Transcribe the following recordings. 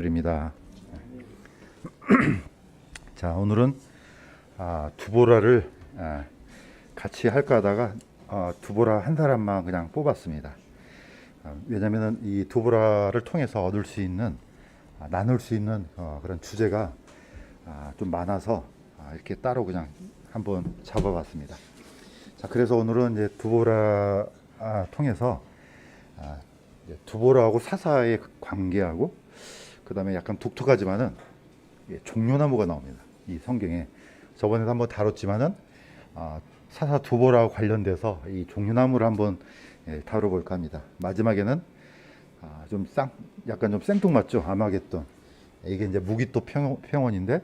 입니다. 자, 오늘은 두보라를 같이 할까 하다가 두보라 한 사람만 그냥 뽑았습니다. 왜냐하면 이 두보라를 통해서 얻을 수 있는 나눌 수 있는 그런 주제가 좀 많아서 이렇게 따로 그냥 한번 잡아봤습니다. 자, 그래서 오늘은 이제 두보라 통해서 이제 두보라하고 사사의 관계하고 그 다음에 약간 독특하지만은 종려나무가 나옵니다. 이 성경에 저번에도 한번 다뤘지만은 사사 두보라와 관련돼서 이 종려나무를 한번 다뤄볼까 합니다. 마지막에는 약간 좀 생뚱맞죠. 아마겟돈. 이게 이제 무기토 평원인데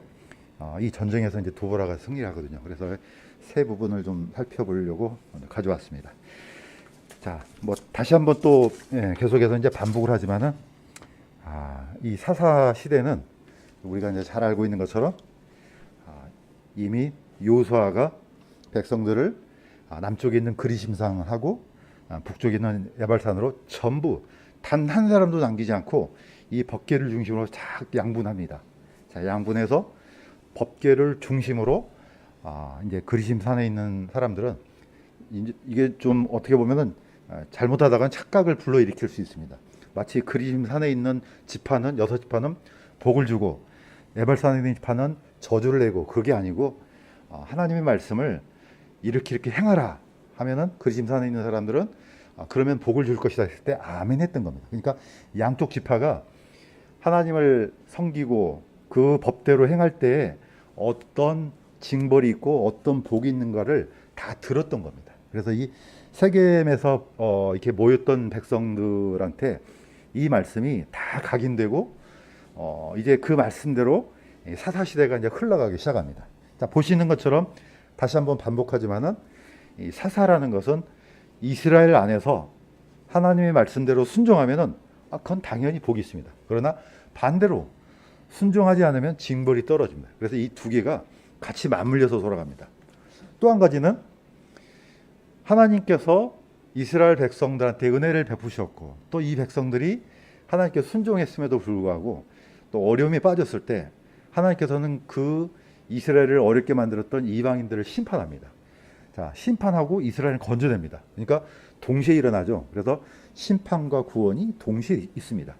이 전쟁에서 이제 두보라가 승리하거든요. 그래서 세 부분을 좀 살펴보려고 가져왔습니다. 자, 뭐 다시 한번 또 계속해서 이제 반복을 하지만은 이 사사 시대는 우리가 이제 잘 알고 있는 것처럼 이미 요수아가 백성들을 남쪽에 있는 그리심산하고 북쪽에 있는 에발산으로 전부 단 한 사람도 남기지 않고 이 법궤를 중심으로 쫙 양분합니다. 자, 양분해서 법궤를 중심으로 이제 그리심산에 있는 사람들은 이게 좀 어떻게 보면은 잘못하다간 착각을 불러일으킬 수 있습니다. 마치 그리심산에 있는 지파는 6지파는 복을 주고 에발산에 있는 지파는 저주를 내고, 그게 아니고 하나님의 말씀을 이렇게 행하라 하면은 그리심산에 있는 사람들은 그러면 복을 줄 것이다 했을 때 아멘 했던 겁니다. 그러니까 양쪽 지파가 하나님을 섬기고 그 법대로 행할 때에 어떤 징벌이 있고 어떤 복이 있는가를 다 들었던 겁니다. 그래서 이 세겜에서 이렇게 모였던 백성들한테 이 말씀이 다 각인되고 이제 그 말씀대로 사사 시대가 이제 흘러가기 시작합니다. 자, 보시는 것처럼 다시 한번 반복하지만은 이 사사라는 것은 이스라엘 안에서 하나님의 말씀대로 순종하면은 그건 당연히 복이 있습니다. 그러나 반대로 순종하지 않으면 징벌이 떨어집니다. 그래서 이 두 개가 같이 맞물려서 돌아갑니다. 또 한 가지는 하나님께서 이스라엘 백성들한테 은혜를 베푸셨고 또 이 백성들이 하나님께 순종했음에도 불구하고 또 어려움에 빠졌을 때 하나님께서는 그 이스라엘을 어렵게 만들었던 이방인들을 심판합니다. 자, 심판하고 이스라엘을 건져냅니다. 그러니까 동시에 일어나죠. 그래서 심판과 구원이 동시에 있습니다.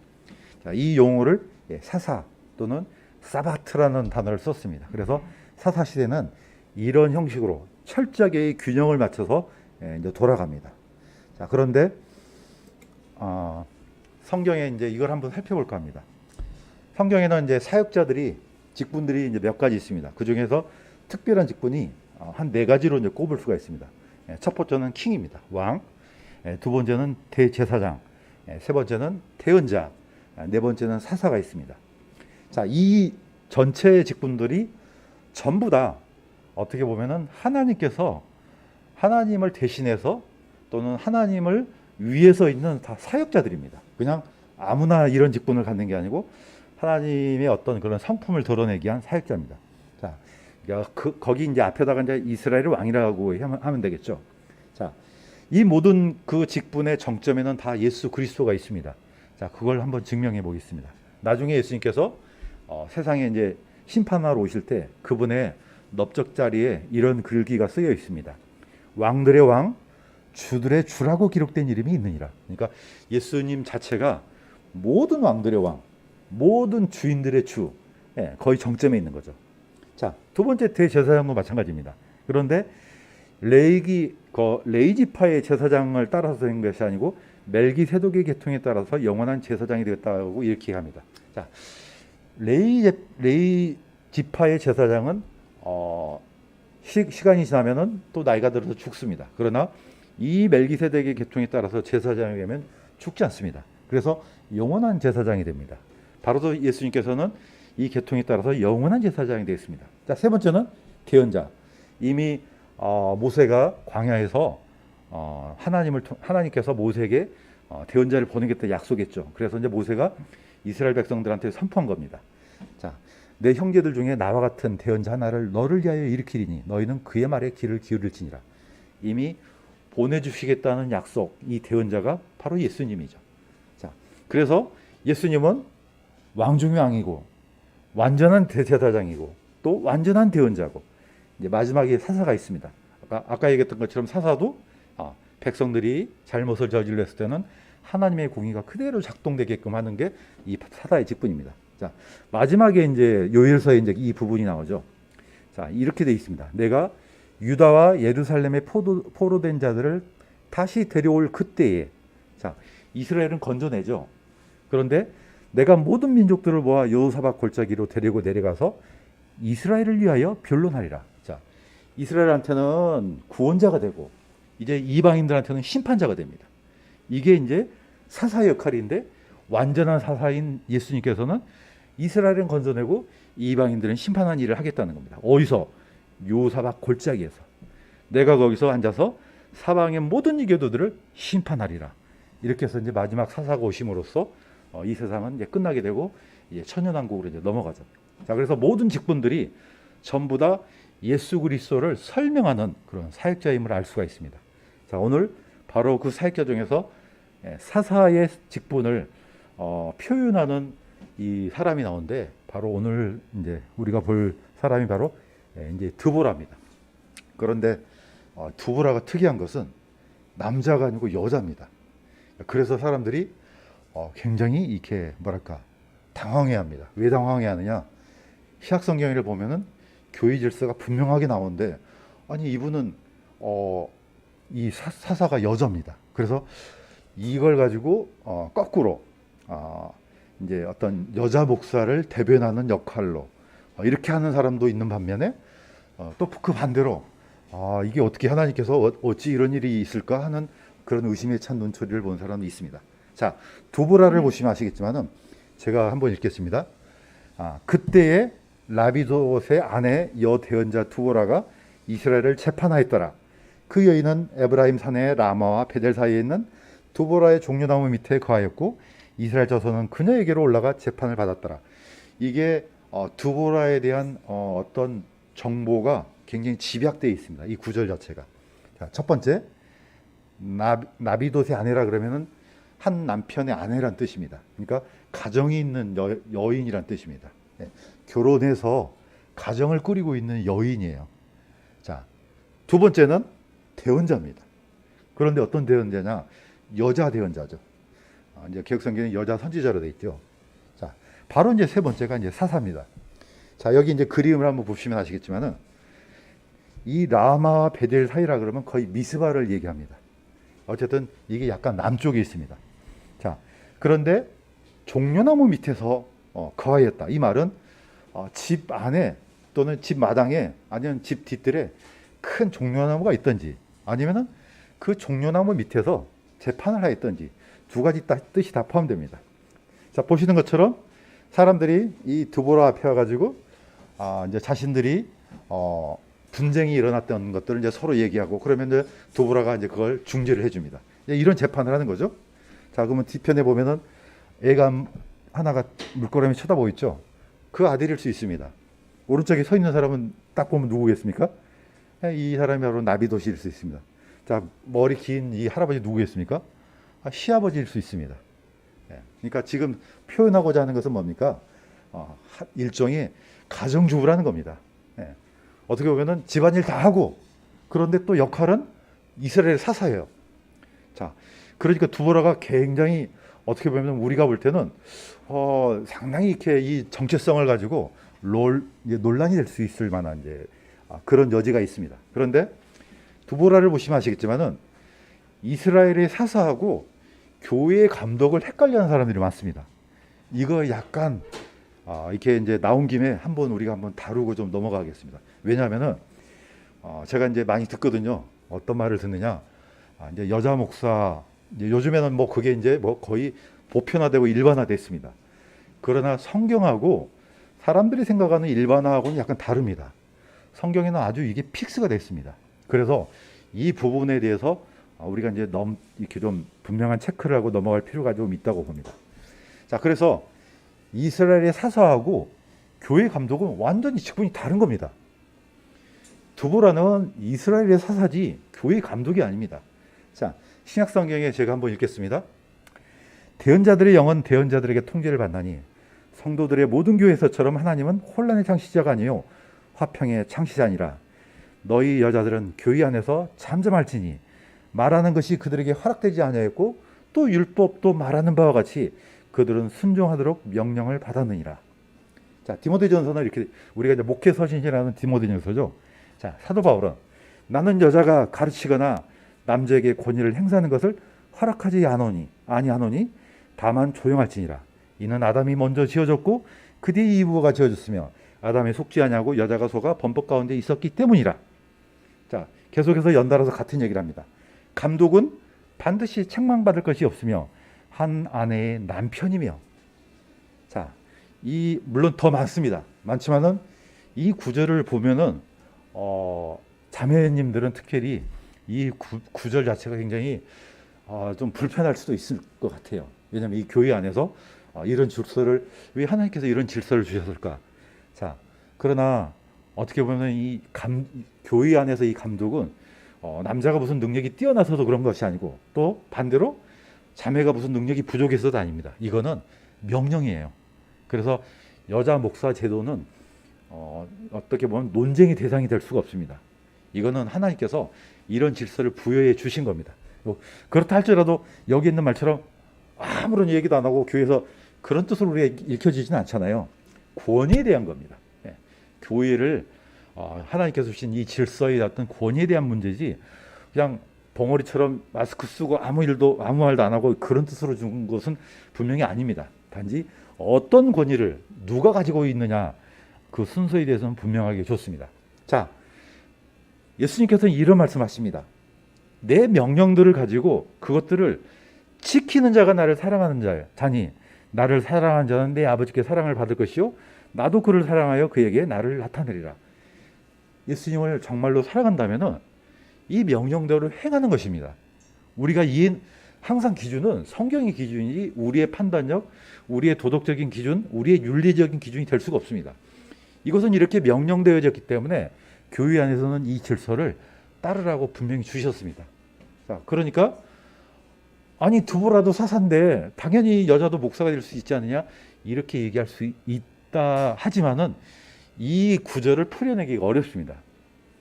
자, 이 용어를 사사 또는 사바트라는 단어를 썼습니다. 그래서 사사 시대는 이런 형식으로 철저하게 균형을 맞춰서 이제 돌아갑니다. 자, 그런데 성경에 이제 이걸 한번 살펴볼까 합니다. 성경에는 이제 사역자들이 직분들이 이제 몇 가지 있습니다. 그 중에서 특별한 직분이 한 4가지로 이제 꼽을 수가 있습니다. 첫 번째는 킹입니다. 왕. 두 번째는 대제사장. 세 번째는 대언자. 네 번째는 사사가 있습니다. 자, 이 전체 직분들이 전부 다 어떻게 보면은 하나님께서 하나님을 대신해서 또는 하나님을 위해서 있는 다 사역자들입니다. 그냥 아무나 이런 직분을 갖는 게 아니고 하나님의 어떤 그런 성품을 드러내기 위한 사역자입니다. 자, 거기 이제 앞에다가 이제 이스라엘의 왕이라고 하면 되겠죠. 자, 이 모든 그 직분의 정점에는 다 예수 그리스도가 있습니다. 자, 그걸 한번 증명해 보겠습니다. 나중에 예수님께서 세상에 이제 심판하러 오실 때 그분의 넓적자리에 이런 글귀가 쓰여 있습니다. 왕들의 왕, 주들의 주라고 기록된 이름이 있느니라. 그러니까 예수님 자체가 모든 왕들의 왕, 모든 주인들의 주, 거의 정점에 있는 거죠. 자, 두 번째 대제사장도 마찬가지입니다. 그런데 레위 지파의 제사장을 따라서 된 것이 아니고 멜기세덱의 계통에 따라서 영원한 제사장이 되었다고 이렇게 합니다. 자, 레위 지파의 제사장은 시간이 지나면은 또 나이가 들어서 죽습니다. 그러나 이 멜기세덱의 계통에 따라서 제사장이 되면 죽지 않습니다. 그래서 영원한 제사장이 됩니다. 바로 예수님께서는 이 계통에 따라서 영원한 제사장이 되었습니다. 자, 세 번째는 대언자. 이미 모세가 광야에서 하나님께서 모세에게 대언자를 보내겠다 약속했죠. 그래서 이제 모세가 이스라엘 백성들한테 선포한 겁니다. 자, 내 형제들 중에 나와 같은 대언자 하나를 너를 위하여 일으키리니 너희는 그의 말에 귀를 기울일지니라. 이미 보내주시겠다는 약속, 이 대언자가 바로 예수님이죠. 자, 그래서 예수님은 왕 중의 왕이고 완전한 대제사장이고 또 완전한 대언자고 이제 마지막에 사사가 있습니다. 아까 얘기했던 것처럼 사사도 백성들이 잘못을 저질렀을 때는 하나님의 공의가 그대로 작동되게끔 하는 게 이 사사의 직분입니다. 자, 마지막에 이제 요엘서에 이제 이 부분이 나오죠. 자, 이렇게 돼 있습니다. 내가 유다와 예루살렘에 포로된 자들을 다시 데려올 그때에, 자, 이스라엘은 건져내죠. 그런데 내가 모든 민족들을 모아 여호사밧 골짜기로 데리고 내려가서 이스라엘을 위하여 변론하리라. 자, 이스라엘한테는 구원자가 되고 이제 이방인들한테는 심판자가 됩니다. 이게 이제 사사의 역할인데 완전한 사사인 예수님께서는 이스라엘은 건져내고 이방인들은 심판하는 일을 하겠다는 겁니다. 어디서? 여호사밧 골짜기에서. 내가 거기서 앉아서 사방의 모든 이교도들을 심판하리라. 이렇게 해서 이제 마지막 사사가 오심으로써 이 세상은 이제 끝나게 되고 이제 천년왕국으로 이제 넘어가죠. 자, 그래서 모든 직분들이 전부 다 예수 그리스도를 설명하는 그런 사역자임을 알 수가 있습니다. 자, 오늘 바로 그 사역자 중에서 사사의 직분을 표현하는 이 사람이 나오는데 바로 오늘 이제 우리가 볼 사람이 바로 이제 드보라입니다. 그런데 드보라가 특이한 것은 남자가 아니고 여자입니다. 그래서 사람들이 굉장히 이렇게 뭐랄까 당황해합니다. 왜 당황해하느냐? 신약성경을 보면은 교회 질서가 분명하게 나오는데 아니 이분은 이 사사가 여자입니다. 그래서 이걸 가지고 거꾸로 이제 어떤 여자 목사를 대변하는 역할로 이렇게 하는 사람도 있는 반면에 또 그 반대로 이게 어떻게 하나님께서 어찌 이런 일이 있을까 하는 그런 의심에 찬 눈초리를 본 사람도 있습니다. 자, 드보라를 보시면 아시겠지만은 제가 한번 읽겠습니다. 그때에 라비옷의 아내 여대언자 드보라가 이스라엘을 재판하였더라. 그 여인은 에브라임 산의 라마와 베델 사이에 있는 드보라의 종려나무 밑에 거하였고 이스라엘 자손은 그녀에게로 올라가 재판을 받았더라. 이게 드보라에 대한 어떤 정보가 굉장히 집약되어 있습니다. 이 구절 자체가. 자, 첫 번째, 라비옷의 아내라 그러면은 한 남편의 아내란 뜻입니다. 그러니까 가정이 있는 여인이란 뜻입니다. 네, 결혼해서 가정을 꾸리고 있는 여인이에요. 자, 두 번째는 대언자입니다. 그런데 어떤 대언자냐? 여자 대언자죠. 이제 개혁성경에 여자 선지자로 되어 있죠. 자, 바로 이제 세 번째가 이제 사사입니다. 자, 여기 이제 그림을 한번 보시면 아시겠지만은 이 라마와 베델 사이라 그러면 거의 미스바를 얘기합니다. 어쨌든 이게 약간 남쪽에 있습니다. 자, 그런데 종려나무 밑에서 거하였다. 이 말은 집 안에 또는 집 마당에 아니면 집 뒷뜰에 큰 종려나무가 있든지 아니면은 그 종려나무 밑에서 재판을 하였든지 두 가지 뜻이 다 포함됩니다. 자, 보시는 것처럼 사람들이 이 드보라 앞에 와가지고 이제 자신들이 분쟁이 일어났던 것들을 이제 서로 얘기하고 그러면 이제 드보라가 이제 그걸 중재를 해줍니다. 이런 재판을 하는 거죠. 자, 그러면 뒤편에 보면은 애가 하나가 물끄러미 쳐다보고 있죠. 그 아들일 수 있습니다. 오른쪽에 서 있는 사람은 딱 보면 누구겠습니까? 이 사람이 바로 나비도시일 수 있습니다. 자, 머리 긴 이 할아버지 누구겠습니까? 시아버지일 수 있습니다. 그러니까 지금 표현하고자 하는 것은 뭡니까? 일종의 가정주부라는 겁니다. 어떻게 보면은 집안일 다 하고 그런데 또 역할은 이스라엘 사사예요. 자, 그러니까 드보라가 굉장히 어떻게 보면 우리가 볼 때는 상당히 이렇게 이 정체성을 가지고 논란이 될 수 있을 만한 이제 그런 여지가 있습니다. 그런데 드보라를 보시면 아시겠지만은 이스라엘의 사사하고 교회의 감독을 헷갈려하는 사람들이 많습니다. 이거 약간 이렇게 이제 나온 김에 한번 우리가 한번 다루고 좀 넘어가겠습니다. 왜냐하면은 제가 이제 많이 듣거든요. 어떤 말을 듣느냐? 이제 여자 목사 이제 요즘에는 뭐 그게 이제 뭐 거의 보편화되고 일반화됐습니다. 그러나 성경하고 사람들이 생각하는 일반화하고는 약간 다릅니다. 성경에는 아주 이게 픽스가 됐습니다. 그래서 이 부분에 대해서 우리가 이제 이렇게 좀 분명한 체크를 하고 넘어갈 필요가 좀 있다고 봅니다. 자, 그래서 이스라엘의 사사하고 교회 감독은 완전히 직분이 다른 겁니다. 드보라는 이스라엘의 사사지 교회 감독이 아닙니다. 자, 신약성경에 제가 한번 읽겠습니다. 대언자들의 영은 대언자들에게 통제를 받나니 성도들의 모든 교회에서처럼 하나님은 혼란의 창시자가 아니요 화평의 창시자니라. 너희 여자들은 교회 안에서 잠잠할지니 말하는 것이 그들에게 허락되지 아니하였고 또 율법도 말하는 바와 같이 그들은 순종하도록 명령을 받았느니라. 자, 디모데전서는 이렇게, 우리가 이제 목회 서신이라는 디모데전서죠. 자, 사도 바울은 나는 여자가 가르치거나 남자에게 권위를 행사하는 것을 허락하지 아니하노니 다만 조용할지니라. 이는 아담이 먼저 지어졌고 그 뒤에 이브가 지어졌으며 아담이 속지 아니하고 여자가 속아 범법 가운데 있었기 때문이라. 자, 계속해서 연달아서 같은 얘기를 합니다. 감독은 반드시 책망받을 것이 없으며 한 아내의 남편이며. 자, 물론 더 많습니다. 많지만은 이 구절을 보면은 자매님들은 특별히 이 구절 자체가 굉장히 좀 불편할 수도 있을 것 같아요. 왜냐하면 이 교회 안에서 이런 질서를, 왜 하나님께서 이런 질서를 주셨을까? 자, 그러나 어떻게 보면 교회 안에서 이 감독은 남자가 무슨 능력이 뛰어나서도 그런 것이 아니고, 또 반대로 자매가 무슨 능력이 부족해서도 아닙니다. 이거는 명령이에요. 그래서 여자 목사 제도는 어떻게 보면 논쟁의 대상이 될 수가 없습니다. 이거는 하나님께서 이런 질서를 부여해 주신 겁니다. 그렇다 할지라도 여기 있는 말처럼 아무런 얘기도 안 하고 교회에서 그런 뜻으로 우리가 읽혀지지는 않잖아요. 권위에 대한 겁니다. 예. 교회를 하나님께서 주신 이 질서에 어떤 권위에 대한 문제지, 그냥 벙어리처럼 마스크 쓰고 아무 말도 안 하고 그런 뜻으로 준 것은 분명히 아닙니다. 단지 어떤 권위를 누가 가지고 있느냐, 그 순서에 대해서는 분명하게 줬습니다. 자, 예수님께서는 이런 말씀하십니다. 내 명령들을 가지고 그것들을 지키는 자가 나를 사랑하는 자니 나를 사랑하는 자는 내 아버지께 사랑을 받을 것이요 나도 그를 사랑하여 그에게 나를 나타내리라. 예수님을 정말로 사랑한다면은 이 명령대로 행하는 것입니다. 우리가 항상 기준은 성경의 기준이지 우리의 판단력, 우리의 도덕적인 기준, 우리의 윤리적인 기준이 될 수가 없습니다. 이것은 이렇게 명령되어졌기 때문에 교회 안에서는 이 질서를 따르라고 분명히 주셨습니다. 자, 그러니까 아니 두보라도 사사인데 당연히 여자도 목사가 될 수 있지 않느냐, 이렇게 얘기할 수 있다 하지만은 이 구절을 풀어내기가 어렵습니다.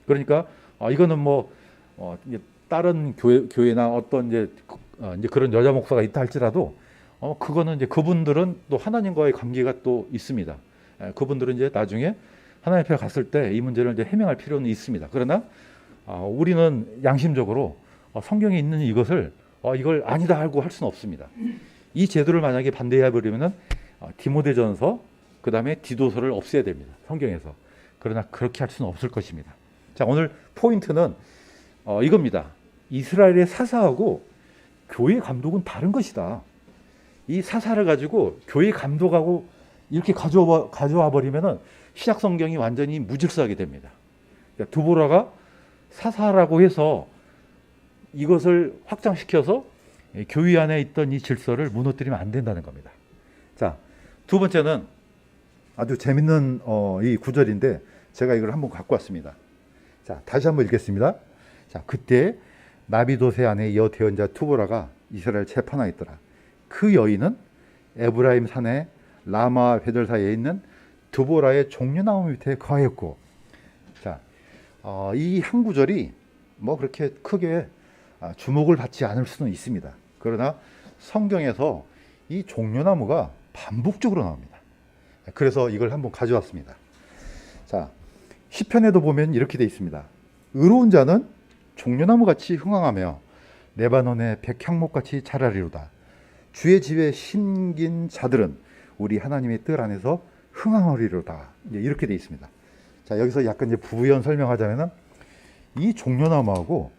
그러니까 이거는 이제 다른 교회나 어떤 이제 그런 여자 목사가 있다 할지라도 그거는 이제 그분들은 또 하나님과의 관계가 또 있습니다. 그분들은 이제 나중에 하나님 앞에 갔을 때 이 문제를 이제 해명할 필요는 있습니다. 그러나 우리는 양심적으로 성경에 있는 이것을 이걸 아니다 하고 할 수는 없습니다. 이 제도를 만약에 반대해 버리면은 디모데전서 그 다음에 디도서를 없애야 됩니다. 성경에서. 그러나 그렇게 할 수는 없을 것입니다. 자, 오늘 포인트는 이겁니다. 이스라엘의 사사하고 교회 감독은 다른 것이다. 이 사사를 가지고 교회 감독하고 이렇게 가져와 버리면은 신약 성경이 완전히 무질서하게 됩니다. 그러니까 두보라가 사사라고 해서 이것을 확장시켜서 교회 안에 있던 이 질서를 무너뜨리면 안 된다는 겁니다. 자, 두 번째는 아주 재밌는 이 구절인데 제가 이걸 한번 갖고 왔습니다. 자, 다시 한번 읽겠습니다. 자, 그때 나비도세 아내 여대언자 투보라가 이스라엘 재판하에 있더라. 그 여인은 에브라임 산의 라마 회절 사이에 있는 드보라의 종려나무 밑에 거하였고. 자, 이 한 구절이 그렇게 크게 주목을 받지 않을 수는 있습니다. 그러나 성경에서 이 종려나무가 반복적으로 나옵니다. 그래서 이걸 한번 가져왔습니다. 자, 시편에도 보면 이렇게 되어 있습니다. 의로운 자는 종려나무같이 흥황하며 레바논의 백향목같이 자라리로다. 주의 집에 심긴 자들은 우리 하나님의 뜰 안에서 흥황하리로다. 이렇게 되어 있습니다. 자, 여기서 약간 이제 부연 설명하자면은 이 종려나무하고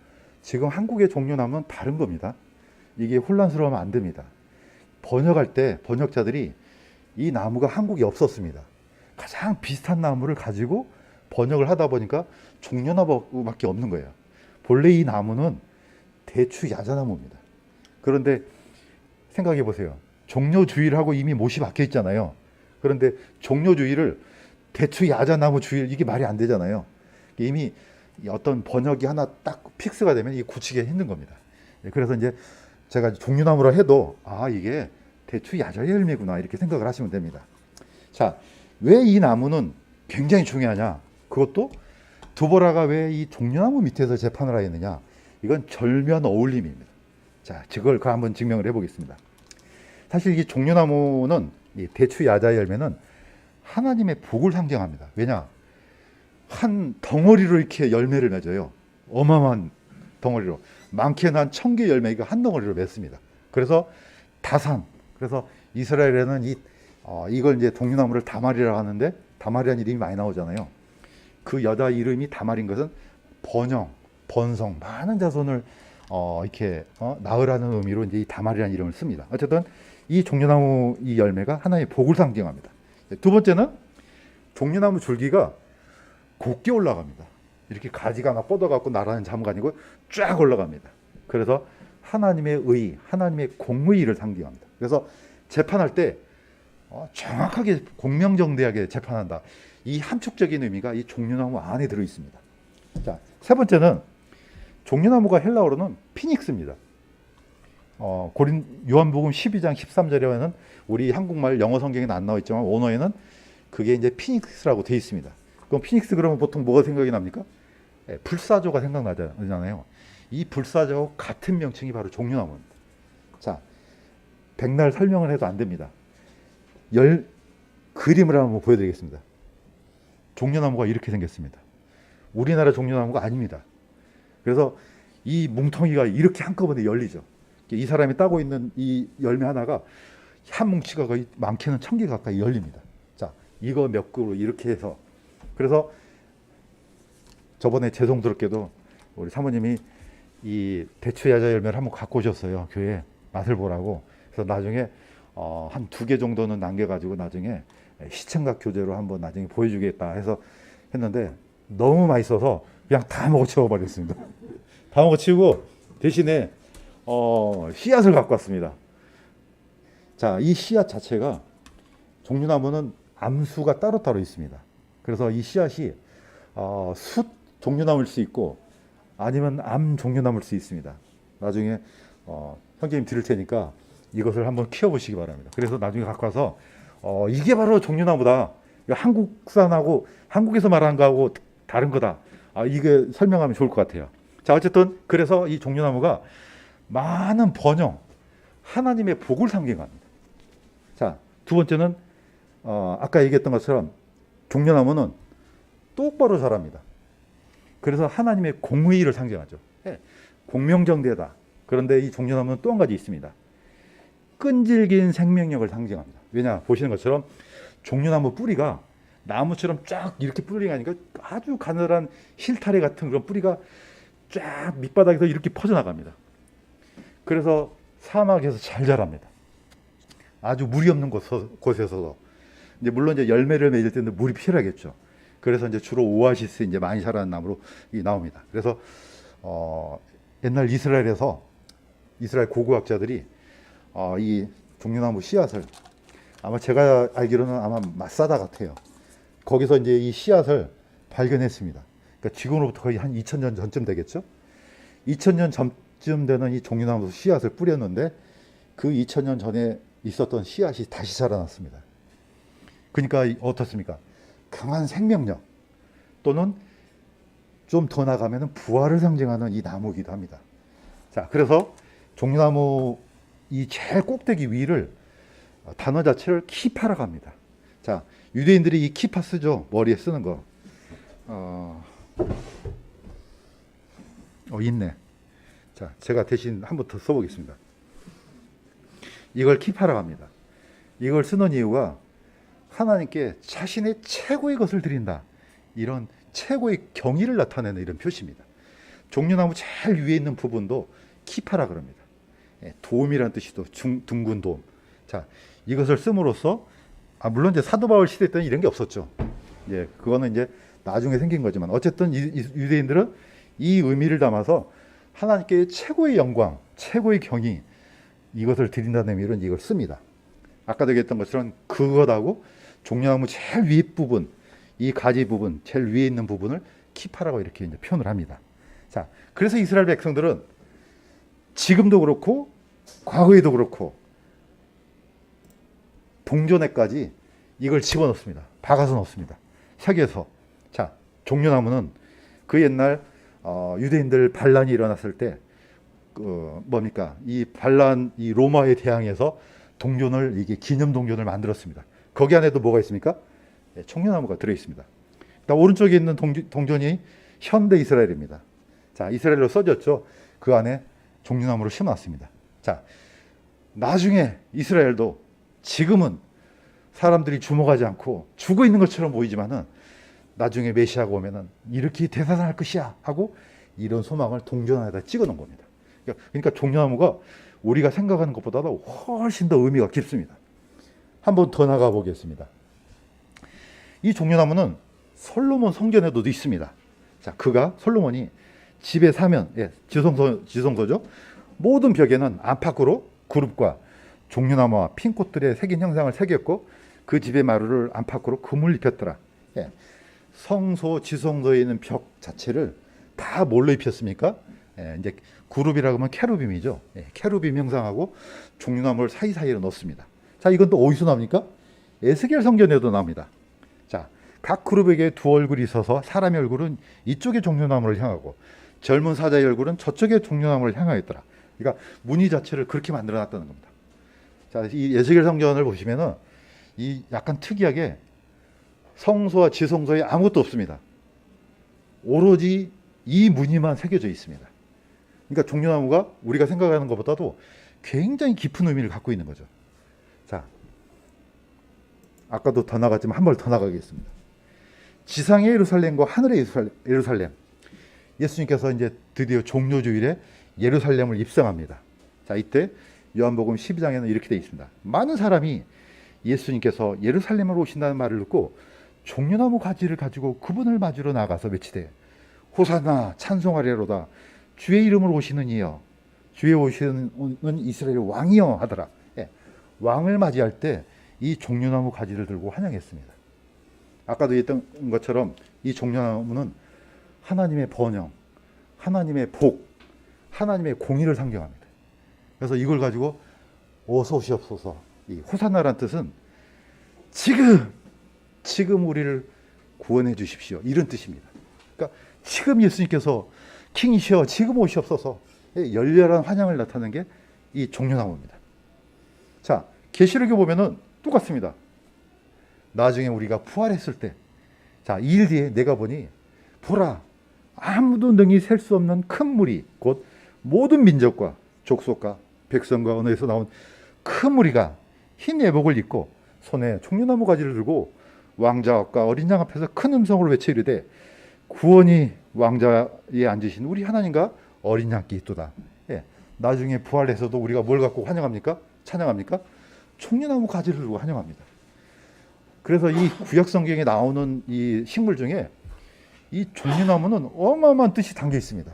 지금 한국의 종려나무는 다른 겁니다. 이게 혼란스러우면 안 됩니다. 번역할 때 번역자들이 이 나무가 한국에 없었습니다. 가장 비슷한 나무를 가지고 번역을 하다 보니까 종려나무밖에 없는 거예요. 본래 이 나무는 대추 야자나무입니다. 그런데 생각해 보세요. 종려주의를 이미 못이 박혀 있잖아요. 그런데 종려주의를 대추 야자나무 주의, 이게 말이 안 되잖아요. 이미 어떤 번역이 하나 딱 픽스가 되면 이게 굳히기 힘든 겁니다. 그래서 이제 제가 종려나무라 해도 이게 대추 야자 열매구나 이렇게 생각을 하시면 됩니다. 자, 왜 이 나무는 굉장히 중요하냐? 그것도 두보라가 왜 이 종려나무 밑에서 재판을 하였느냐? 이건 절묘한 어울림입니다. 자, 그걸 한번 증명을 해보겠습니다. 사실 이 종려나무는 이 대추 야자 열매는 하나님의 복을 상징합니다. 왜냐? 한 덩어리로 이렇게 열매를 맺어요. 어마어마한 덩어리로. 많게는 한 1000개 열매가 한 덩어리로 맺습니다. 그래서 다산. 그래서 이스라엘에는 이걸 이제 종려나무를 다말이라고 하는데, 다말이라는 이름이 많이 나오잖아요. 그 여자 이름이 다말인 것은 번영, 번성, 많은 자손을 이렇게 낳으라는 의미로 이제 이 다말이라는 이름을 씁니다. 어쨌든 이 종려나무 이 열매가 하나님의 복을 상징합니다. 두 번째는 종려나무 줄기가 곱게 올라갑니다. 이렇게 가지가 막 뻗어갖고 나라는 자무가 아니고 쫙 올라갑니다. 그래서 하나님의 의, 하나님의 공의를 상징합니다. 그래서 재판할 때 정확하게 공명정대하게 재판한다. 이 함축적인 의미가 이 종려나무 안에 들어 있습니다. 자, 세 번째는 종려나무가 헬라어로는 피닉스입니다. 요한복음 12장 13절에는 우리 한국말 영어 성경에는 안 나와 있지만 원어에는 그게 이제 피닉스라고 되어 있습니다. 그럼 피닉스 그러면 보통 뭐가 생각이 납니까? 불사조가 생각나잖아요. 이 불사조 같은 명칭이 바로 종려나무입니다. 자, 백날 설명을 해도 안 됩니다. 그림을 한번 보여드리겠습니다. 종려나무가 이렇게 생겼습니다. 우리나라 종려나무가 아닙니다. 그래서 이 뭉텅이가 이렇게 한꺼번에 열리죠. 이 사람이 따고 있는 이 열매 하나가 한 뭉치가 거의 많게는 1000개 가까이 열립니다. 자, 이거 몇 그루 이렇게 해서, 그래서 저번에 죄송스럽게도 우리 사모님이 이 대추 야자 열매를 한번 갖고 오셨어요. 교회에 맛을 보라고. 그래서 나중에 한 2개 정도는 남겨가지고 나중에 시청각 교재로 한번 나중에 보여주겠다 해서 했는데 너무 맛있어서 그냥 다 먹어치워 버렸습니다. 다 먹어치우고 대신에 씨앗을 갖고 왔습니다. 자, 이 씨앗 자체가 종려나무는 암수가 따로따로 있습니다. 그래서 이 씨앗이 숫 종려나무일 수 있고 아니면 암 종려나무일 수 있습니다. 나중에 형제님 드릴 테니까 이것을 한번 키워보시기 바랍니다. 그래서 나중에 갖고 와서 이게 바로 종려나무다. 한국산하고 한국에서 말하는 거하고 다른 거다. 이게 설명하면 좋을 것 같아요. 자, 어쨌든 그래서 이 종려나무가 많은 번영, 하나님의 복을 상징합니다. 자, 두 번째는 아까 얘기했던 것처럼 종려나무는 똑바로 자랍니다. 그래서 하나님의 공의를 상징하죠. 공명정대다. 그런데 이 종려나무는 또 한 가지 있습니다. 끈질긴 생명력을 상징합니다. 왜냐, 보시는 것처럼 종려나무 뿌리가 나무처럼 쫙 이렇게 뿌리가 아니까 아주 가늘한 실타래 같은 그런 뿌리가 쫙 밑바닥에서 이렇게 퍼져나갑니다. 그래서 사막에서 잘 자랍니다. 아주 물이 없는 곳에서도. 이제 물론 이제 열매를 맺을 때는 물이 필요하겠죠. 그래서 이제 주로 오아시스 이제 많이 자라는 나무로 나옵니다. 그래서 옛날 이스라엘에서 이스라엘 고고학자들이 이 종려나무 씨앗을, 아마 제가 알기로는 아마 마사다 같아요. 거기서 이제 이 씨앗을 발견했습니다. 그러니까 지금으로부터 거의 한 2000년 전쯤 되겠죠. 2000년 전쯤 되는 이 종려나무 씨앗을 뿌렸는데 그 2000년 전에 있었던 씨앗이 다시 자라났습니다. 그러니까 어떻습니까? 강한 생명력 또는 좀 더 나가면 부활을 상징하는 이 나무이기도 합니다. 자, 그래서 종려나무 이 제일 꼭대기 위를 단어 자체를 키파라고 합니다. 자, 유대인들이 이 키파 쓰죠. 머리에 쓰는 거. 있네. 자, 제가 대신 한번 더 써보겠습니다. 이걸 키파라고 합니다. 이걸 쓰는 이유가 하나님께 자신의 최고의 것을 드린다. 이런 최고의 경의를 나타내는 이런 표시입니다. 종려나무 제일 위에 있는 부분도 키파라 그럽니다. 도움이라는 뜻이도 둥근 도움. 자, 이것을 씀으로써 물론 이제 사도 바울 시대 때는 이런 게 없었죠. 예, 그거는 이제 나중에 생긴 거지만 어쨌든 유대인들은 이 의미를 담아서 하나님께 최고의 영광, 최고의 경의 이것을 드린다는 의미로 이걸 씁니다. 아까도 얘기했던 것처럼 그것하고 종려나무 제일 위에 부분, 이 가지 부분, 제일 위에 있는 부분을 키파라고 이렇게 이제 표현을 합니다. 자, 그래서 이스라엘 백성들은 지금도 그렇고 과거에도 그렇고 동전에까지 이걸 집어넣습니다. 박아서 넣습니다. 색에서. 자, 종려나무는 그 옛날 유대인들 반란이 일어났을 때 뭡니까? 이 반란, 이 로마에 대항해서 동전을, 이게 기념 동전을 만들었습니다. 거기 안에도 뭐가 있습니까? 종려나무가 들어 있습니다. 오른쪽에 있는 동전이 현대 이스라엘입니다. 자, 이스라엘로 써졌죠. 그 안에 종려나무를 심어놨습니다. 자, 나중에 이스라엘도 지금은 사람들이 주목하지 않고 죽어 있는 것처럼 보이지만은 나중에 메시아가 오면은 이렇게 대사할 것이야 하고 이런 소망을 동전 안에다 찍어 놓은 겁니다. 그러니까 종려나무가 우리가 생각하는 것보다도 훨씬 더 의미가 깊습니다. 한번 더 나가 보겠습니다. 이 종려나무는 솔로몬 성전에도 있습니다. 자, 솔로몬이 집의 사면, 지성소죠. 모든 벽에는 안팎으로 그룹과 종려나무와 핀꽃들의 새긴 형상을 새겼고 그 집의 마루를 안팎으로 금을 입혔더라. 성소, 지성소에 있는 벽 자체를 다 뭘로 입혔습니까? 이제 그룹이라고 하면 캐루빔이죠. 캐루빔 형상하고 종려나무를 사이사이로 넣습니다. 자, 이건 또 어디서 나옵니까? 에스겔 성전에도 나옵니다. 자, 각 그룹에게 두 얼굴이 있어서 사람의 얼굴은 이쪽에 종려나무를 향하고 젊은 사자의 얼굴은 저쪽에 종려나무를 향하였더라. 그러니까 무늬 자체를 그렇게 만들어 놨다는 겁니다. 자, 이 에스겔 성전을 보시면은 이 약간 특이하게 성소와 지성소에 아무것도 없습니다. 오로지 이 무늬만 새겨져 있습니다. 그러니까 종려나무가 우리가 생각하는 것보다도 굉장히 깊은 의미를 갖고 있는 거죠. 자, 아까도 더 나갔지만 한 번 더 나가겠습니다. 지상의 예루살렘과 하늘의 예루살렘. 예수님께서 이제 드디어 종료주일에 예루살렘을 입성합니다. 자, 이때 요한복음 12장에는 이렇게 되어 있습니다. 많은 사람이 예수님께서 예루살렘으로 오신다는 말을 듣고 종려나무 가지를 가지고 그분을 맞으러 나가서 외치되 호산나 찬송하리로다 주의 이름으로 오시는 이여 주의 오시는 이스라엘 왕이여 하더라. 왕을 맞이할 때 이 종려나무 가지를 들고 환영했습니다. 아까도 얘기했던 것처럼 이 종려나무는 하나님의 번영, 하나님의 복, 하나님의 공의를 상징합니다. 그래서 이걸 가지고 어서 오시옵소서, 이 호산나라는 뜻은 지금 우리를 구원해 주십시오, 이런 뜻입니다. 그러니까 지금 예수님께서 킹이시여 지금 오시옵소서, 열렬한 환영을 나타내는 게 이 종려나무입니다. 자, 계시록에 보면은 똑같습니다. 나중에 우리가 부활했을 때, 자, 2일 뒤에 내가 보니 보라 아무도 능히 셀 수 없는 큰 무리 곧 모든 민족과 족속과 백성과 언어에서 나온 큰 무리가 흰 예복을 입고 손에 종려나무 가지를 들고 왕자 앞과 어린 양 앞에서 큰 음성으로 외쳐 이르되 구원이 왕자에 앉으신 우리 하나님과 어린 양께 있도다. 나중에 부활해서도 우리가 뭘 갖고 환영합니까? 찬양합니까? 종려나무 가지를 들고 환영합니다. 그래서 이 구약 성경에 나오는 이 식물 중에 이 종려나무는 어마어마한 뜻이 담겨 있습니다.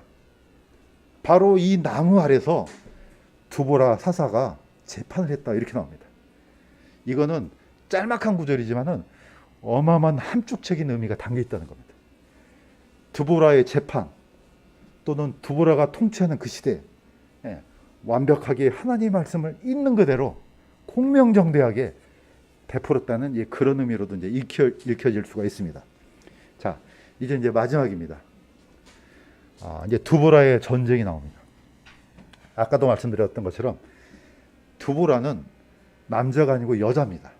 바로 이 나무 아래서 두보라 사사가 재판을 했다, 이렇게 나옵니다. 이거는 짤막한 구절이지만은 어마어마한 함축적인 의미가 담겨 있다는 겁니다. 두보라의 재판 또는 두보라가 통치하는 그 시대, 완벽하게 하나님의 말씀을 있는 그대로 공명정대하게 베풀었다는 그런 의미로도 이제 읽혀질 수가 있습니다. 자, 이제 마지막입니다. 이제 두보라의 전쟁이 나옵니다. 아까도 말씀드렸던 것처럼 두보라는 남자가 아니고 여자입니다.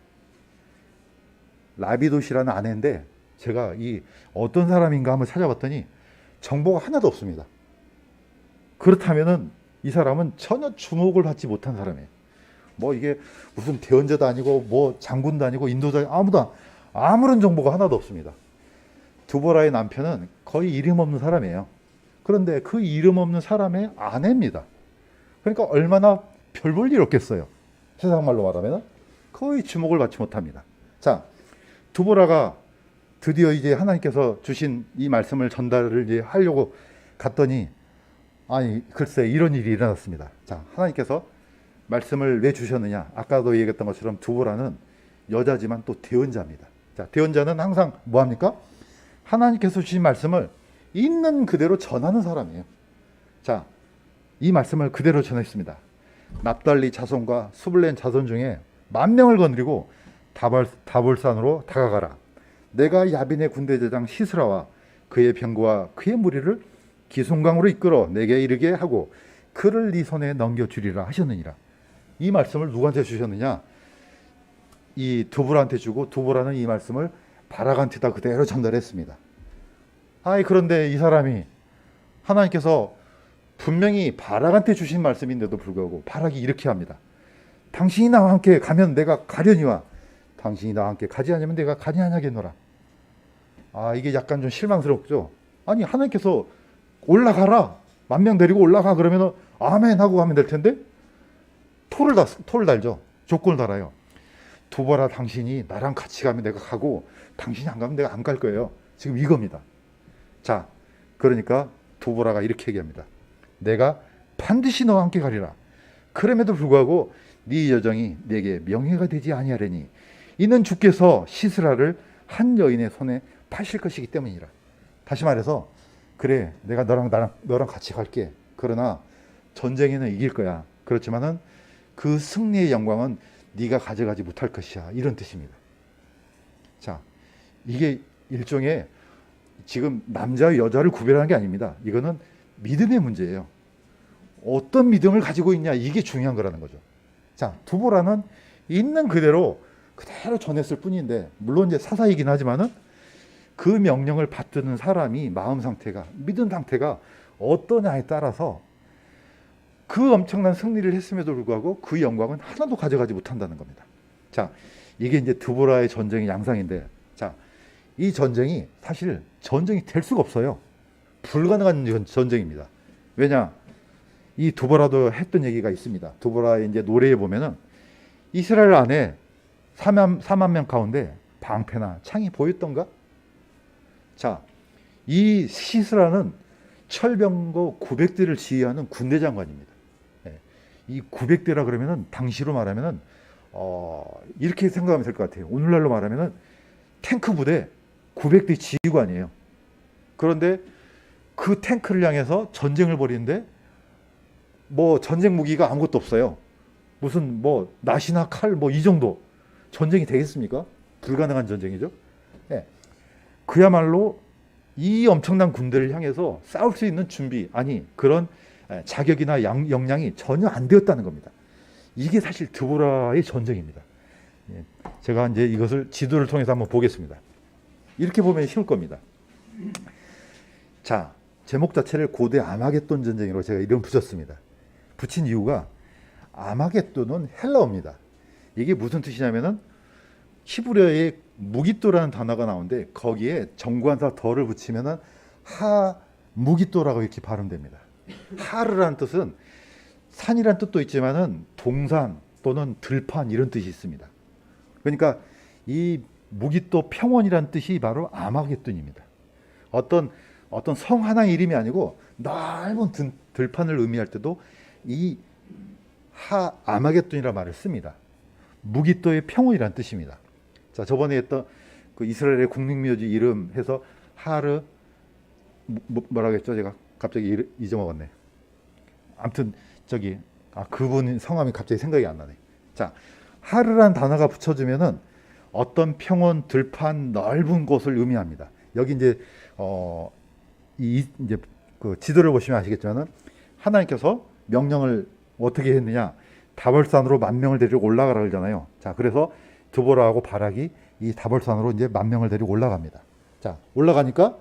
라비도시라는 아내인데 제가 이 어떤 사람인가 한번 찾아봤더니 정보가 하나도 없습니다. 그렇다면은 이 사람은 전혀 주목을 받지 못한 사람이에요. 뭐 이게 무슨 대원자도 아니고 뭐 장군도 아니고 인도자, 아무런 정보가 하나도 없습니다. 두보라의 남편은 거의 이름 없는 사람이에요. 그런데 그 이름 없는 사람의 아내입니다. 그러니까 얼마나 별 볼 일 없겠어요. 세상 말로 말하면 거의 주목을 받지 못합니다. 자, 두보라가 드디어 이제 하나님께서 주신 이 말씀을 전달을 이제 하려고 갔더니 글쎄 이런 일이 일어났습니다. 자, 하나님께서 말씀을 왜 주셨느냐? 아까도 얘기했던 것처럼 두보라는 여자지만 또 대언자입니다. 자, 대언자는 항상 뭐 합니까? 하나님께서 주신 말씀을 있는 그대로 전하는 사람이에요. 자, 이 말씀을 그대로 전했습니다. 납달리 자손과 스불렌 자손 중에 10,000명을 거느리고 다볼산으로 다가가라. 내가 야빈의 군대대장 시스라와 그의 병거와 그의 무리를 기송강으로 이끌어 내게 이르게 하고 그를 네 손에 넘겨주리라 하셨느니라. 이 말씀을 누구한테 주셨느냐? 이 두보라한테 주고 두보라는 이 말씀을 바락한테다 그대로 전달했습니다. 그런데 이 사람이 하나님께서 분명히 바락한테 주신 말씀인데도 불구하고 바락이 이렇게 합니다. 당신이 나와 함께 가면 내가 가려니와 당신이 나와 함께 가지 않으면 내가 가지 아니하겠노라. 이게 약간 좀 실망스럽죠. 아니 하나님께서 올라가라, 10,000명 데리고 올라가 그러면 아멘 하고 가면 될 텐데 토를 달죠. 조건을 달아요. 두보라, 당신이 나랑 같이 가면 내가 가고 당신이 안 가면 내가 안 갈 거예요. 지금 이겁니다. 자, 그러니까 두보라가 이렇게 얘기합니다. 내가 반드시 너와 함께 가리라. 그럼에도 불구하고 네 여정이 내게 명예가 되지 아니하려니 이는 주께서 시스라를 한 여인의 손에 파실 것이기 때문이라. 다시 말해서 그래, 내가 너랑 같이 갈게. 그러나 전쟁에는 이길 거야. 그렇지만은 그 승리의 영광은 네가 가져가지 못할 것이야. 이런 뜻입니다. 자, 이게 일종의 지금 남자와 여자를 구별하는 게 아닙니다. 이거는 믿음의 문제예요. 어떤 믿음을 가지고 있냐, 이게 중요한 거라는 거죠. 자, 두보라는 있는 그대로 전했을 뿐인데, 물론 이제 사사이긴 하지만은 그 명령을 받드는 사람이 마음 상태가, 믿음 상태가 어떠냐에 따라서 그 엄청난 승리를 했음에도 불구하고 그 영광은 하나도 가져가지 못한다는 겁니다. 자, 이게 이제 두보라의 전쟁의 양상인데, 자, 이 전쟁이 사실 전쟁이 될 수가 없어요. 불가능한 전쟁입니다. 왜냐? 이 두보라도 했던 얘기가 있습니다. 두보라의 이제 노래에 보면은 이스라엘 안에 4만 명 가운데 방패나 창이 보였던가? 자, 이 시스라는 철병거 900대를 지휘하는 군대 장관입니다. 이 900대라 그러면은 당시로 말하면은 이렇게 생각하면 될 것 같아요. 오늘날로 말하면은 탱크 부대 900대 지휘관이에요. 그런데 그 탱크를 향해서 전쟁을 벌이는데 뭐 전쟁 무기가 아무것도 없어요. 무슨 뭐 낫이나 칼 뭐 이 정도 전쟁이 되겠습니까? 불가능한 전쟁이죠. 예. 그야말로 이 엄청난 군대를 향해서 싸울 수 있는 준비, 아니 그런 자격이나 역량이 전혀 안 되었다는 겁니다. 이게 사실 드보라의 전쟁입니다. 예. 제가 이제 이것을 지도를 통해서 한번 보겠습니다. 이렇게 보면 쉬울 겁니다. 자, 제목 자체를 고대 아마겟돈 전쟁으로 제가 이름 붙였습니다. 붙인 이유가 아마겟돈은 헬라어입니다. 이게 무슨 뜻이냐면은 히브리어의 무기또라는 단어가 나오는데 거기에 정관사 덜을 붙이면은 하 무기또라고 이렇게 발음됩니다. 하르라는 뜻은 산이란 뜻도 있지만은 동산 또는 들판 이런 뜻이 있습니다. 그러니까 이 무기또 평원이란 뜻이 바로 아마겟돈입니다. 어떤 성 하나의 이름이 아니고 넓은 들판을 의미할 때도 이 아마겟돈이라는 말을 씁니다. 무기또의 평원이란 뜻입니다. 자, 저번에 했던 그 이스라엘의 국립묘지 이름 해서 하르 뭐라고 했죠? 제가 갑자기 잊어먹었네. 아무튼 그분 성함이 갑자기 생각이 안 나네. 자, 하르란 단어가 붙여지면은 어떤 평원, 들판, 넓은 곳을 의미합니다. 여기 이제 이제 그 지도를 보시면 아시겠지만은 하나님께서 명령을 어떻게 했느냐? 다볼산으로 10,000명을 데리고 올라가라 그러잖아요. 자, 그래서 드보라하고 바락이 이 다볼산으로 이제 10,000명을 데리고 올라갑니다. 자, 올라가니까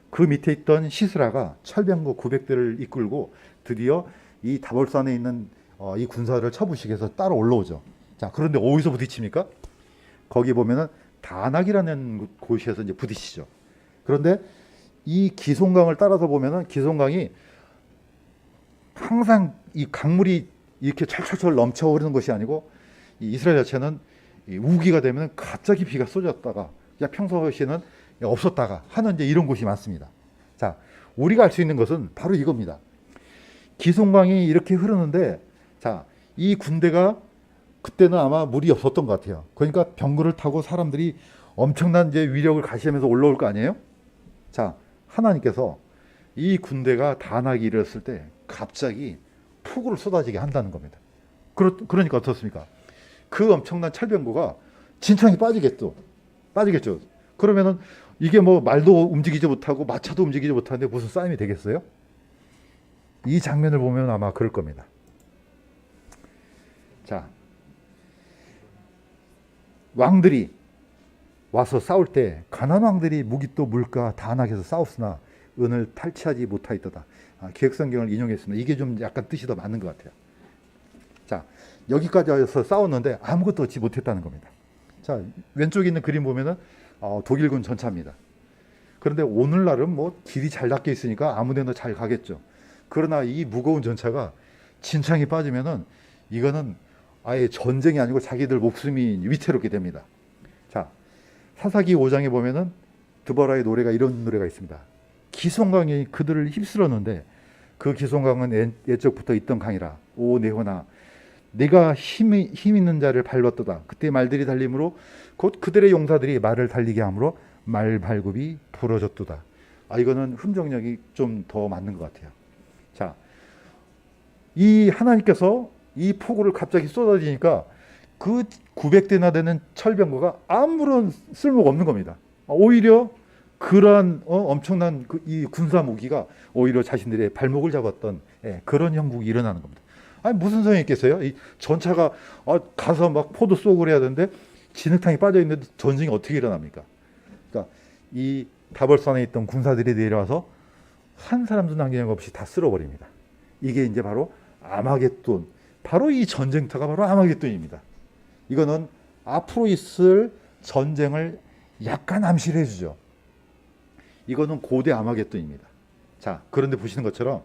그 밑에 있던 시스라가 철병거 900대를 이끌고 드디어 이 다볼산에 있는 이 군사를 쳐부시기 위해서 따로 올라오죠. 자, 그런데 어디서 부딪힙니까? 거기 보면은 다낙이라는 곳에서 이제 부딪히죠. 그런데 이 기송강을 따라서 보면은 기송강이 항상 이 강물이 이렇게 철철철 넘쳐 흐르는 것이 아니고 이 이스라엘 자체는 이 우기가 되면 갑자기 비가 쏟았다가 그냥 평소시에는 없었다가 하는 이제 이런 곳이 많습니다. 자, 우리가 알 수 있는 것은 바로 이겁니다. 기송강이 이렇게 흐르는데, 자, 이 군대가 그때는 아마 물이 없었던 것 같아요. 그러니까 병거를 타고 사람들이 엄청난 이제 위력을 가시면서 올라올 거 아니에요? 자, 하나님께서 이 군대가 다낙이 이르렀을 때 갑자기 폭우를 쏟아지게 한다는 겁니다. 그러니까 어떻습니까? 그 엄청난 철병거가 진창이 빠지겠죠. 그러면은 이게 뭐 말도 움직이지 못하고 마차도 움직이지 못하는데 무슨 싸움이 되겠어요? 이 장면을 보면 아마 그럴 겁니다. 자, 왕들이 와서 싸울 때 가나안 왕들이 무기또 물가 다 나게서 싸웠으나 은을 탈취하지 못하였도다. 기획성경을 인용했습니다. 이게 좀 약간 뜻이 더 맞는 것 같아요. 자, 여기까지 와서 싸웠는데 아무것도 얻지 못했다는 겁니다. 자, 왼쪽에 있는 그림 보면은 독일군 전차입니다. 그런데 오늘날은 뭐 길이 잘 닦여 있으니까 아무데나 잘 가겠죠. 그러나 이 무거운 전차가 진창이 빠지면은 이거는 아예 전쟁이 아니고 자기들 목숨이 위태롭게 됩니다. 자, 사사기 5장에 보면은 드보라의 노래가 이런 노래가 있습니다. 기송강이 그들을 휩쓸었는데 그 기송강은 옛적부터 있던 강이라. 오 네호나 내가 힘 있는 자를 밟았도다. 그때 말들이 달림으로 곧 그들의 용사들이 말을 달리게 하므로 말 발굽이 부러졌도다. 이거는 흠정력이 좀 더 맞는 것 같아요. 자, 이 하나님께서 이 폭우를 갑자기 쏟아지니까 그 900대나 되는 철병거가 아무런 쓸모가 없는 겁니다. 오히려 그러한 엄청난 이 군사 무기가 오히려 자신들의 발목을 잡았던 그런 형국이 일어나는 겁니다. 무슨 소용이 있겠어요? 이 전차가 가서 막 포도 쏘고 그래야 되는데 진흙탕이 빠져 있는데 전쟁이 어떻게 일어납니까? 그러니까 이 다벌산에 있던 군사들이 내려와서 한 사람도 남김 없이 다 쓸어버립니다. 이게 이제 바로 아마겟돈, 바로 이 전쟁터가 바로 아마겟돈입니다. 이거는 앞으로 있을 전쟁을 약간 암시를 해주죠. 이거는 고대 아마겟돈입니다. 자, 그런데 보시는 것처럼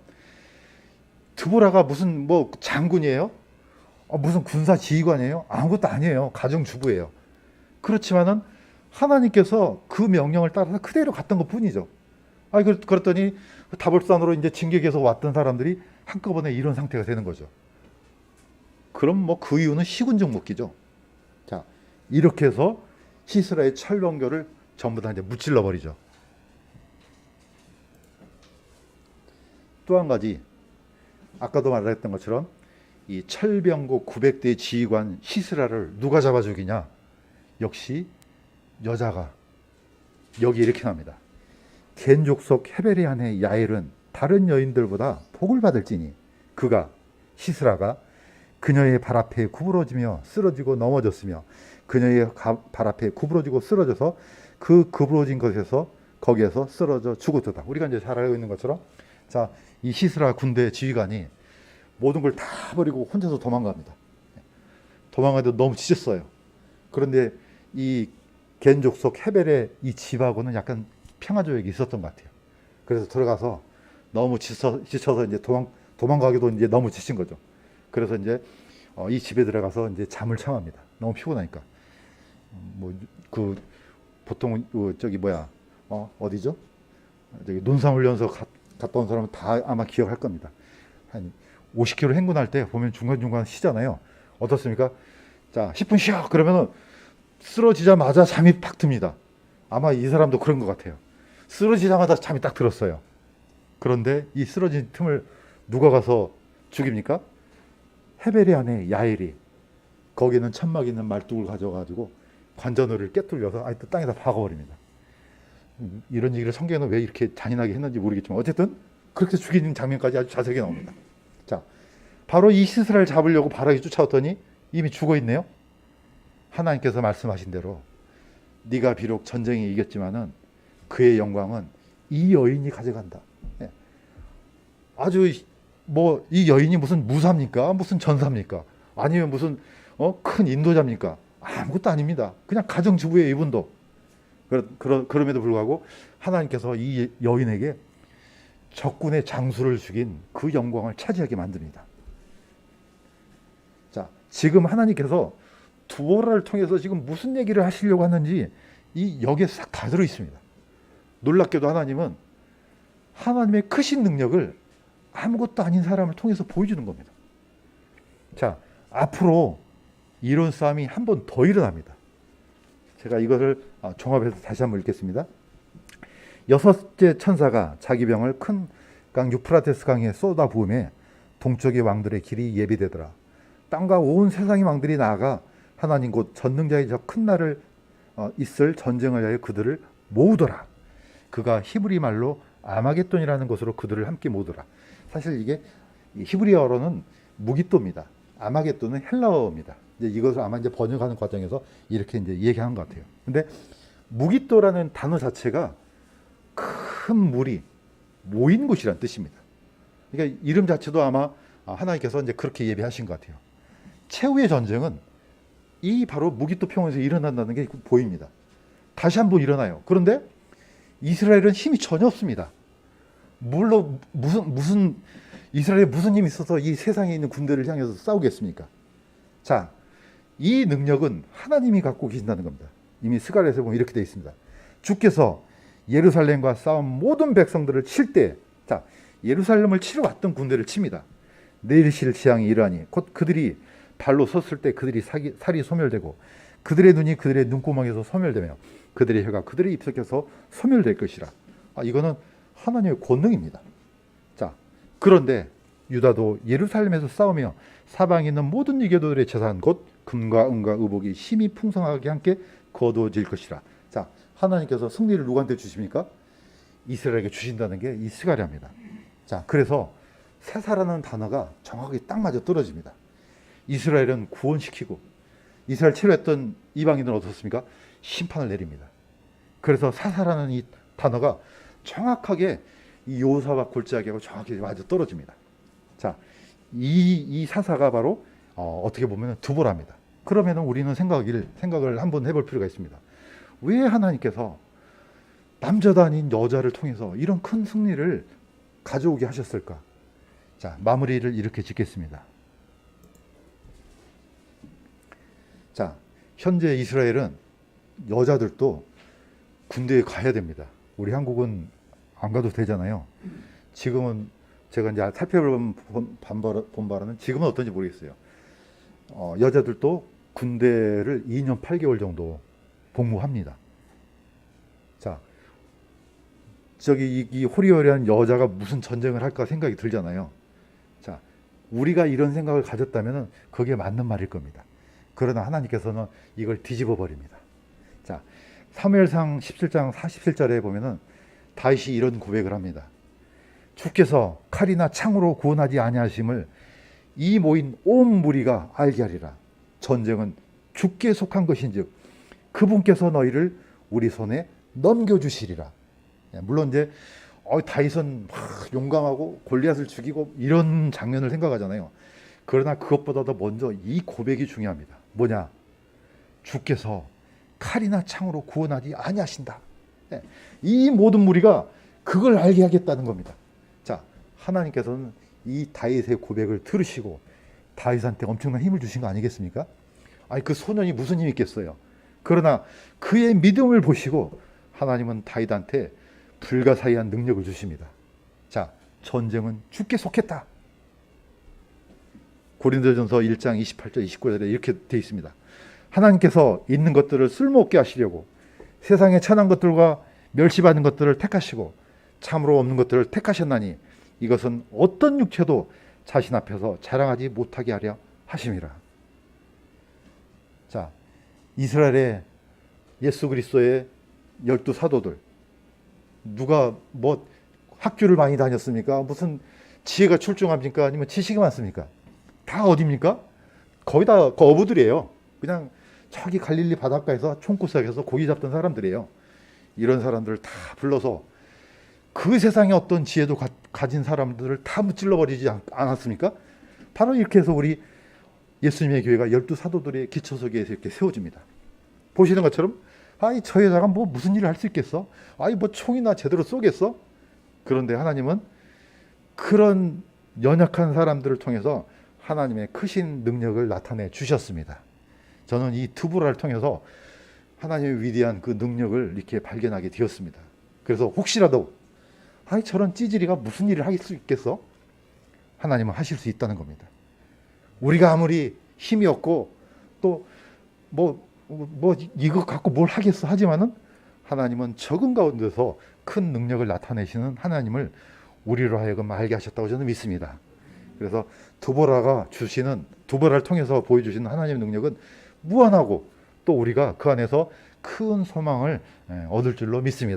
드보라가 무슨 뭐 장군이에요? 무슨 군사 지휘관이에요? 아무것도 아니에요. 가정주부예요. 그렇지만은 하나님께서 그 명령을 따라서 그대로 갔던 것 뿐이죠. 그랬더니 다볼산으로 이제 진격해서 왔던 사람들이 한꺼번에 이런 상태가 되는 거죠. 그럼 뭐 그 이유는 시군적 묶기죠. 자, 이렇게 해서 시스라의 철병교를 전부 다 이제 무찔러 버리죠. 또 한 가지, 아까도 말했던 것처럼 이 철병고 900대 지휘관 시스라를 누가 잡아 죽이냐? 역시 여자가. 여기 이렇게 나옵니다. 겐 족속 헤벨의 아내 야엘은 다른 여인들보다 복을 받을지니 그가 시스라가 그녀의 발 앞에 구부러지며 쓰러지고 넘어졌으며 그녀의 발 앞에 구부러지고 쓰러져서 그 구부러진 것에서 거기에서 쓰러져 죽었다. 우리가 이제 잘 알고 있는 것처럼, 자, 이 시스라 군대 지휘관이 모든 걸 다 버리고 혼자서 도망갑니다. 도망가도 너무 지쳤어요. 그런데 이 겐 족속 헤벨의 이 집하고는 약간 평화조약이 있었던 것 같아요. 그래서 들어가서 너무 지쳐서 이제 도망가기도 이제 너무 지친 거죠. 그래서 이제 이 집에 들어가서 이제 잠을 청합니다. 너무 피곤하니까. 보통 어디죠? 저기 논산훈련소 갔다 온 사람은 다 아마 기억할 겁니다. 한 50km 행군할 때 보면 중간중간 쉬잖아요. 어떻습니까? 자, 10분 쉬어. 그러면은 쓰러지자마자 잠이 팍 듭니다. 아마 이 사람도 그런 것 같아요. 쓰러지자마자 잠이 딱 들었어요. 그런데 이 쓰러진 틈을 누가 가서 죽입니까? 헤벨의 아내 야엘이 거기는 천막 있는 말뚝을 가져가지고 관자놀이를 깨뚫려서 아예 땅에다 박아버립니다. 이런 얘기를 성경에는 왜 이렇게 잔인하게 했는지 모르겠지만 어쨌든 그렇게 죽이는 장면까지 아주 자세하게 나옵니다. 자, 바로 이 시스라를 잡으려고 바락이 쫓아왔더니 이미 죽어 있네요. 하나님께서 말씀하신 대로 네가 비록 전쟁에 이겼지만은 그의 영광은 이 여인이 가져간다. 아주 뭐 이 여인이 무슨 무사입니까? 무슨 전사입니까? 아니면 무슨 큰 인도자입니까? 아무것도 아닙니다. 그냥 가정주부예요, 이분도. 그럼에도 불구하고 하나님께서 이 여인에게 적군의 장수를 죽인 그 영광을 차지하게 만듭니다. 자, 지금 하나님께서 드보라를 통해서 지금 무슨 얘기를 하시려고 하는지 여기에 싹 다 들어 있습니다. 놀랍게도 하나님은 하나님의 크신 능력을 아무것도 아닌 사람을 통해서 보여주는 겁니다. 자, 앞으로 이런 싸움이 한 번 더 일어납니다. 제가 이것을 종합해서 다시 한번 읽겠습니다. 여섯째 천사가 자기 병을 큰 강 유프라테스 강에 쏟아부음에 동쪽의 왕들의 길이 예비되더라. 땅과 온 세상의 왕들이 나아가 하나님 곧 전능자의 저 큰 날을 있을 전쟁을 위하여 그들을 모으더라. 그가 히브리 말로 아마겟돈이라는 것으로 그들을 함께 모으더라. 사실 이게 히브리어로는 무기또입니다. 아마겟돈은 헬라어입니다. 이제 이것을 아마 이제 번역하는 과정에서 이렇게 이제 얘기한 것 같아요. 근데 무기또라는 단어 자체가 큰 물이 모인 곳이란 뜻입니다. 그러니까 이름 자체도 아마 하나님께서 이제 그렇게 예비하신 것 같아요. 최후의 전쟁은 이 바로 무기또 평원에서 일어난다는 게 보입니다. 다시 한번 일어나요. 그런데 이스라엘은 힘이 전혀 없습니다. 물론 무슨 이스라엘에 무슨 힘이 있어서 이 세상에 있는 군대를 향해서 싸우겠습니까? 자, 이 능력은 하나님이 갖고 계신다는 겁니다. 이미 스가랴에서 보면 이렇게 되어 있습니다. 주께서 예루살렘과 싸운 모든 백성들을 칠 때, 자, 예루살렘을 치러 왔던 군대를 칩니다. 내리실 재앙이 이러하니 곧 그들이 발로 섰을 때 그들이 살이 소멸되고 그들의 눈이 그들의 눈구멍에서 소멸되며 그들의 혀가 그들의 입속에서 소멸될 것이라. 이거는 하나님의 권능입니다. 자, 그런데 유다도 예루살렘에서 싸우며 사방에 있는 모든 이교도들의 재산 곧 금과 은과 의복이 힘이 풍성하게 함께 거두어질 것이라. 자, 하나님께서 승리를 누구한테 주십니까? 이스라엘에게 주신다는 게 이 스가랴입니다. 자, 그래서 세사라는 단어가 정확하게 딱 맞아 떨어집니다. 이스라엘은 구원시키고 이스라엘 치료했던 이방인들은 어떻습니까? 심판을 내립니다. 그래서 사사라는 이 단어가 정확하게 이 요사박 골짜기하고 정확히 맞아 떨어집니다. 자, 이 사사가 바로 어떻게 보면 두보라입니다. 그러면 우리는 생각을 한번 해볼 필요가 있습니다. 왜 하나님께서 남자도 아닌 여자를 통해서 이런 큰 승리를 가져오게 하셨을까? 자, 마무리를 이렇게 짓겠습니다. 자, 현재 이스라엘은 여자들도 군대에 가야 됩니다. 우리 한국은 안 가도 되잖아요. 지금은 제가 이제 살펴본 바로는 지금은 어떤지 모르겠어요. 여자들도 군대를 2년 8개월 정도 복무합니다. 자, 저기 이 호리호리한 여자가 무슨 전쟁을 할까 생각이 들잖아요. 자, 우리가 이런 생각을 가졌다면 그게 맞는 말일 겁니다. 그러나 하나님께서는 이걸 뒤집어 버립니다. 자, 사무엘상 17장 47절에 보면은 다윗이 이런 고백을 합니다. 주께서 칼이나 창으로 구원하지 아니하심을 이 모인 온 무리가 알게 하리라. 전쟁은 주께 속한 것인즉 그분께서 너희를 우리 손에 넘겨주시리라. 물론 이제 다윗은 막 용감하고 골리앗을 죽이고 이런 장면을 생각하잖아요. 그러나 그것보다도 먼저 이 고백이 중요합니다. 뭐냐? 주께서 칼이나 창으로 구원하지 아니하신다. 이 모든 무리가 그걸 알게 하겠다는 겁니다. 자, 하나님께서는 이 다윗의 고백을 들으시고 다윗한테 엄청난 힘을 주신 거 아니겠습니까? 아니, 그 소년이 무슨 힘이 있겠어요. 그러나 그의 믿음을 보시고 하나님은 다윗한테 불가사의한 능력을 주십니다. 자, 전쟁은 주께 속했다. 고린도전서 1장 28절 29절에 이렇게 되어 있습니다. 하나님께서 있는 것들을 쓸모없게 하시려고 세상에 천한 것들과 멸시받는 것들을 택하시고 참으로 없는 것들을 택하셨나니 이것은 어떤 육체도 자신 앞에서 자랑하지 못하게 하려 하심이라. 자, 이스라엘의 예수 그리스도의 12 사도들, 누가 뭐 학교를 많이 다녔습니까? 무슨 지혜가 출중합니까? 아니면 지식이 많습니까? 다 어디입니까? 거의 다 어부들이에요. 그냥 저기 갈릴리 바닷가에서 총구석에서 고기 잡던 사람들이에요. 이런 사람들을 다 불러서 그 세상에 어떤 지혜도 가진 사람들을 다 무찔러버리지 않았습니까? 바로 이렇게 해서 우리 예수님의 교회가 12 사도들의 기초석에서 이렇게 세워집니다. 보시는 것처럼 아이 저 여자가 뭐 무슨 일을 할 수 있겠어? 아이 뭐 총이나 제대로 쏘겠어? 그런데 하나님은 그런 연약한 사람들을 통해서 하나님의 크신 능력을 나타내 주셨습니다. 저는 이 드보라를 통해서 하나님의 위대한 그 능력을 이렇게 발견하게 되었습니다. 그래서 혹시라도 아이 저런 찌질이가 무슨 일을 할 수 있겠어? 하나님은 하실 수 있다는 겁니다. 우리가 아무리 힘이 없고 또 뭐 이거 갖고 뭘 하겠어 하지만은 하나님은 적은 가운데서 큰 능력을 나타내시는 하나님을 우리로 하여금 알게 하셨다고 저는 믿습니다. 그래서 두보라를 통해서 보여주시는 하나님의 능력은 무한하고 또 우리가 그 안에서 큰 소망을 얻을 줄로 믿습니다.